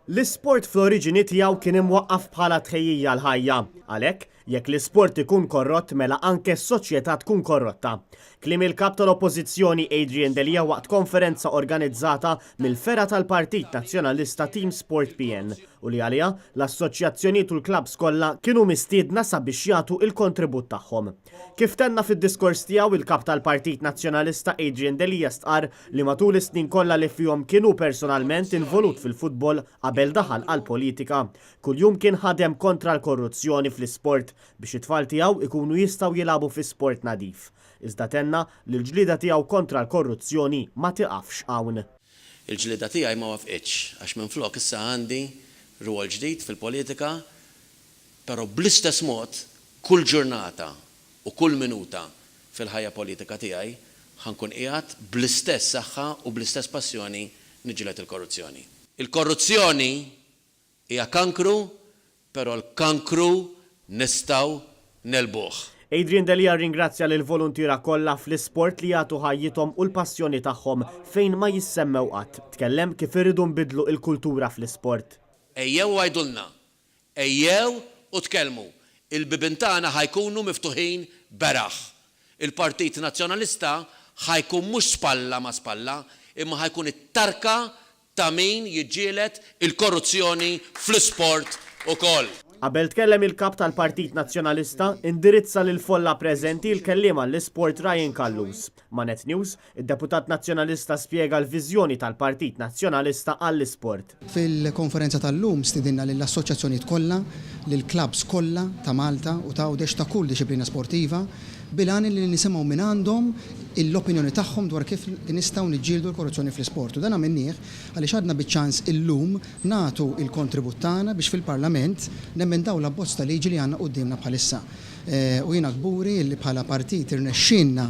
L-isport fl-oriġini tiegħu kien imwaqqaf bħala tħejjija l-ħajja. Għalhekk, jekk l-isport ikun korrott mela anke s-soċjetà tkun korrotta. Kliem il-kap tal-Oppożizzjoni Adrian Delia waqt konferenza organizzata mill-fera tal-Partit Nazzjonalista Team Sport PN u li għaliha l-assoċjazzjonijiet u l-klabs kollha kienu mistiedna sabiex jagħtu il-kontribut tagħhom. Kif tenna fid-diskors tiegħu il-kap tal-Partit Nazzjonalista Adrian Delia stqar li matul is-snin kollha li fihom kienu personalment involut fil-futbol qabel daħal għall-politika. Kuljum kien ħadem kontra l-korruzzjoni fl-isport biex it-tfal tiegħu ikunu jistgħu jilagħbu fi sport nadif. Iżda tenna li l-ġlida tiegħu kontra l-korruzzjoni ma tiqafx hawn. Il-ġlida tiegħi ma wafqitx għax minflok issa għandi rwol ġdid fil-politika, però bl-istess mod kull ġurnata u kull minuta fil-ħajja politika tiegħi ħankun qiegħed bl-istess saħħa u bl-istess passjoni niġġieled il-korruzzjoni. Il-korruzzjoni hija kankru, però l-kankru nistgħu nelbuh. Adrian Delia ringrazzja lil volontira kollha fl-isport li jagħtu ħajjithom u l-passjoni tagħhom fejn ma jissemmew qatt. Tkellem kif iridu nbidlu l-kultura fl-isport. Ejjew għajdulna, ejjew u tkellmu. Il-bibin tagħna ħajkunu miftuħin beraħ. Il-Partit Nazzjonalista ħajkun mhux spalla ma spalla, imma ħajkun it-tarka ta' min jiġġieled il-korruzzjoni fl-isport ukoll. Qabel tkellem il-kap tal-Partit Nazzjonalista, indirizza lil folla preżenti l-kelliem għall-isport Ryan Kallus. Ma' Net News, id-deputat nazzjonalista spjega l-viżjoni tal-Partit Nazzjonalista għall-isport. Fil-konferenza tal-lum stidinna lill-assoċjazzjonijiet kollha, lill-klabs kollha ta' Malta u ta' għawdex ta' kull disciplina sportiva bilan li nisimgħu minn għandhom l-opinjoni tagħhom dwar kif nistgħu niġġieldu l-korruzzjoni fl-isport. U dan għamilnieh għaliex għadna biċ-ċans illum nagħtu il-kontribut tagħna biex fil-Parlament nemmendaw l-abbozz ta' liġi li għandna qudiemna bħalissa. U jiena kburi li bħala partit irnexxinna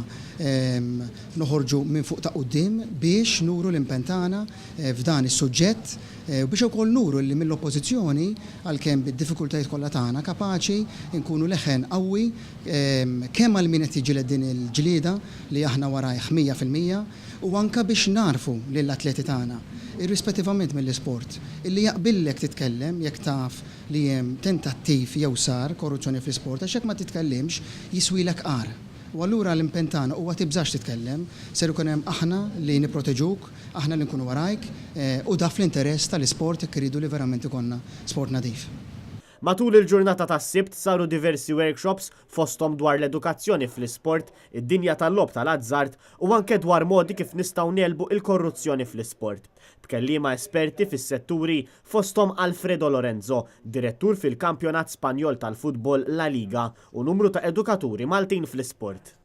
noħorġu minn fuq ta' quddiem biex nuru l-impentana f'dan is-suġġett u biex ukoll nuru li mill-oppożizzjoni għalkemm bid-diffikultajiet kollha tagħna kapaċi nkunu leħen qawwi kemm għal min qed jiġiled din il-ġlieda li aħna warajh 100% u anke biex narfu lill-atleti tagħna irrispettivament mill-isport illi jaqbillek titkellem jekk taf li hemm tentattiv jew sar korruzzjoni fl-isport għax hekk ma titkellimx jiswilek qar. U allura l-impentana huwa tibżax titkellem, ser ikun hemm aħna li nipproteġuk, aħna li nkunu warajk u da fl-interess tal-isport jekk iridu li verament ikonna sport nadif. Matul il-ġurnata tas-Sibt saru diversi workshops fosthom dwar l-edukazzjoni fl-isport, id-dinja tal-lob tal-azzard u anke dwar modi kif nistgħu nelbu il-korruzzjoni fl-isport. B'kelliema esperti fis-setturi fosthom Alfredo Lorenzo, direttur fil-Kampjonat Spanjol tal-Futbol La Liga u numru ta' edukaturi Maltin fl-isport.